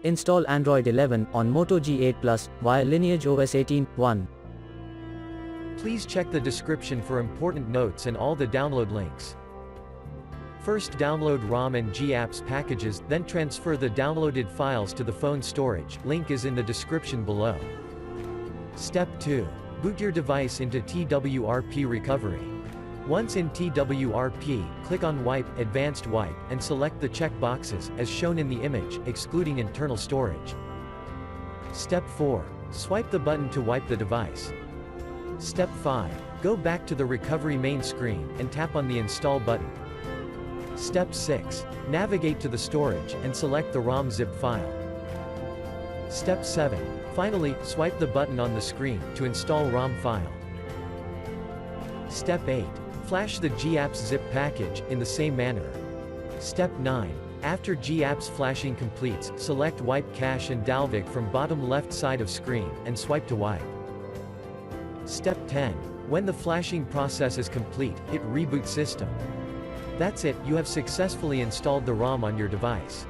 Install Android 11 on Moto G8 Plus via LineageOS 18.1. Please check the description for important notes and all the download links. First download ROM and GApps packages, then transfer the downloaded files to the phone storage, link is in the description below. Step 2. Boot your device into TWRP recovery. Once in TWRP, click on Wipe, Advanced Wipe, and select the check boxes, as shown in the image, excluding internal storage. Step 4. Swipe the button to wipe the device. Step 5. Go back to the recovery main screen, and tap on the Install button. Step 6. Navigate to the storage, and select the ROM zip file. Step 7. Finally, swipe the button on the screen, to install ROM file. Step 8. Flash the GApps zip package, in the same manner. Step 9. After GApps flashing completes, select Wipe Cache and Dalvik from bottom left side of screen, and swipe to wipe. Step 10. When the flashing process is complete, hit Reboot System. That's it, you have successfully installed the ROM on your device.